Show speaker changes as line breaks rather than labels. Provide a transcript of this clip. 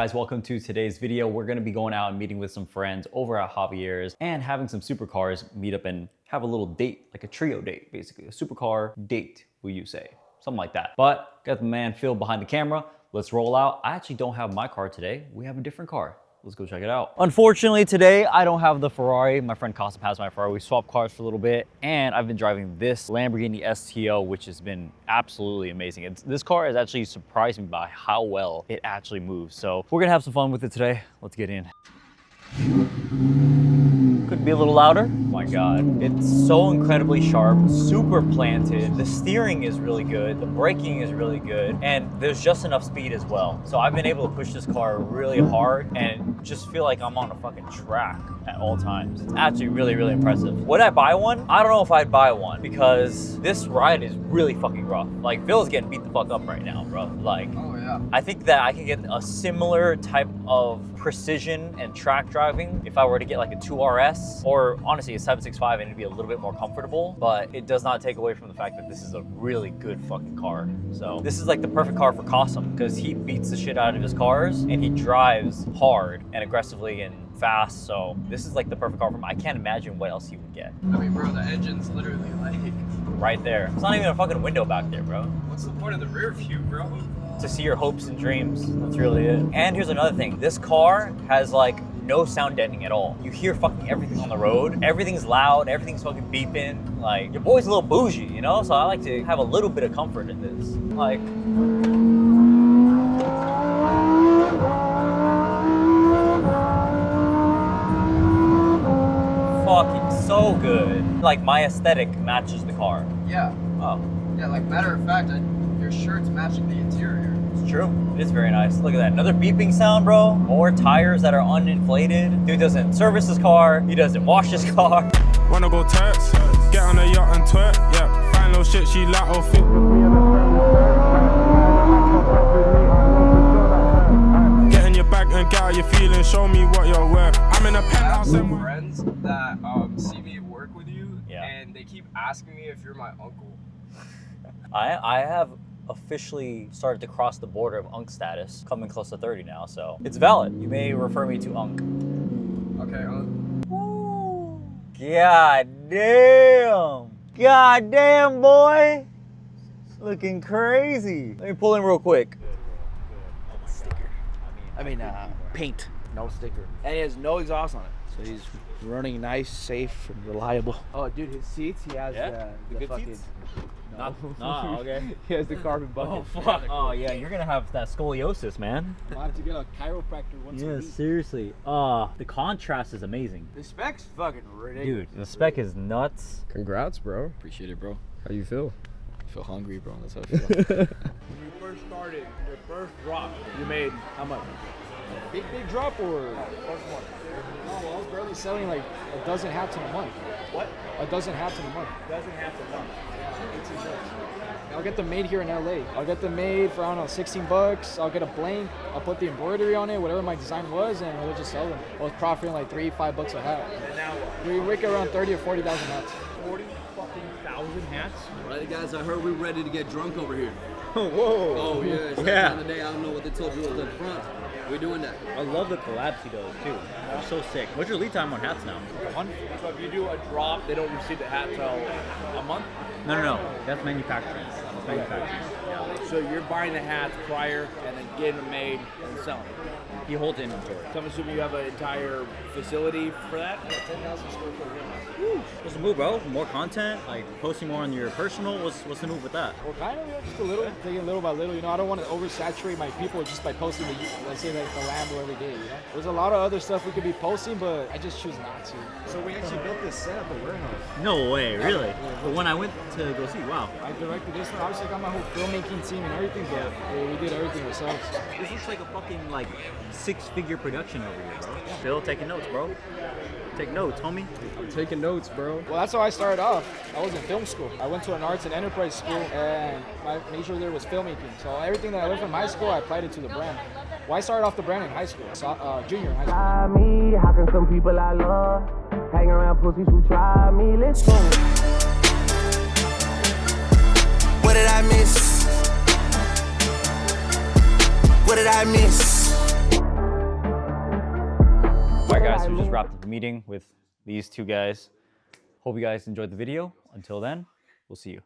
guys, welcome to today's video. We're gonna be going out and meeting with some friends over at Javier's and having some supercars meet up and have a little date, like a trio date, basically. A supercar date, will you say? Something like that. But got the man Phil behind the camera. Let's roll out. I actually don't have my car today. We have a different car. Let's go check it out. Unfortunately, today I don't have the Ferrari. My friend Costa has my Ferrari. We swapped cars for a little bit, and I've been driving this Lamborghini STO, which has been absolutely amazing. This car has actually surprised me by how well it actually moves. So we're gonna have some fun with it today. Let's get in. Could be a little louder. Oh my God. It's so incredibly sharp, super planted. The steering is really good. The braking is really good. And there's just enough speed as well. So I've been able to push this car really hard and just feel like I'm on a fucking track at all times. It's actually really, really impressive. Would I buy one? I don't know if I'd buy one because this ride is really fucking rough. Like Phil's getting beat the fuck up right now, bro. Like, oh yeah. I think that I can get a similar type of precision and track driving if I were to get like a 2RS or honestly a 765 and it'd be a little bit more comfortable, but it does not take away from the fact that this is a really good fucking car. So this is like the perfect car for Cossum because he beats the shit out of his cars and he drives hard and aggressively and fast. So this is like the perfect car for him. I can't imagine what else he would get.
I mean, bro, the engine's literally like
right there. It's not even a fucking window back there, bro.
What's the point of the rear view, bro?
To see your hopes and dreams. That's really it. And here's another thing. This car has like no sound deadening at all. You hear fucking everything on the road. Everything's loud, everything's fucking beeping. Like, your boy's a little bougie, you know? So I like to have a little bit of comfort in this. Like, fucking so good. Like, my aesthetic matches the car.
Yeah.
Oh.
Yeah, like, matter of fact, your shirt's matching the interior.
It's true. It is very nice. Look at that. Another beeping sound, bro. More tires that are uninflated. Dude doesn't service his car. He doesn't wash his car.
Wanna go Turks? Get on a yacht and twerk. Yeah. Find no shit she like or fit. Get in your bag and get how you feeling. Show me what you're worth. I'm in a penthouse.
I have some friends that see me work with you,
yeah,
and they keep asking me if you're my uncle.
I have officially started to cross the border of Unk status, coming close to 30 now, so it's valid. You may refer me to Unk.
Okay, Unk.
Woo. God damn. God damn, boy. Looking crazy. Let me pull in real quick.
Sticker. Paint. No sticker. And he has no exhaust on it. So he's running nice, safe, and reliable. Oh, dude, his seats, he has the good fucking...
seats?
No.
No, okay.
He has the carbon bucket.
Oh, fuck. Oh, yeah, you're gonna have that scoliosis, man.
I'll have to get a chiropractor once a
Yeah,
week.
seriously. The contrast is amazing.
The spec's fucking ridiculous.
Dude, the spec is nuts.
Congrats, bro.
Appreciate it, bro.
How you feel?
I feel hungry, bro. That's how I feel.
When you first started, your first drop, you made how much? Big drop or? First one. No, well, I was barely selling like a dozen hats in a month. What? A dozen hats in a month. Dozen hats a month. Yeah, 18 bucks. I'll get them made here in LA. I'll get them made for, I don't know, 16 bucks. I'll get a blank. I'll put the embroidery on it, whatever my design was, and we'll just sell them. I was profiting like $3-5 a hat. And now what? We make around 30 or 40,000 hats.
40,000 hats?
Right, guys, I heard we're ready to get drunk over here.
Whoa.
Oh, yeah. It's that time of day. I don't know what they told you was up front. We're doing that.
I love the collabs he does, too. They're so sick. What's your lead time on hats now?
A month? So if you do a drop, they don't receive the hat till a month?
No. That's manufacturing. That's manufacturing. Yeah.
So you're buying the hats prior and then getting them made and selling them.
He holds inventory.
So I'm assuming you have an entire facility for that?
10,000 square foot warehouse.
What's the move, bro? More content? Like posting more on your personal? What's the move with that?
Well, kind of, just a little, taking it little by little. You know, I don't want to oversaturate my people just by posting let's say like the Lambo every day. You know, there's a lot of other stuff we could be posting, but I just choose not to.
So we actually built this set at the warehouse.
No way, really? But when I went to go see, wow.
I directed this one. Obviously, I got my whole filmmaking team and everything, but we did everything ourselves.
This looks like a fucking like 6-figure production over here, bro. Phil, taking notes, bro. Take notes, homie.
I'm taking notes, bro.
Well, that's how I started off. I was in film school. I went to an arts and enterprise school, and my major there was filmmaking. So everything that I learned from high school, I applied it to the brand. Well, I started off the brand in high school, junior in high school.
Me, how can some people I love hang around pussies who try me? Let's go. What did I miss? What did I miss?
guys, so we just wrapped up the meeting with these two guys. Hope you guys enjoyed the video. Until then, we'll see you.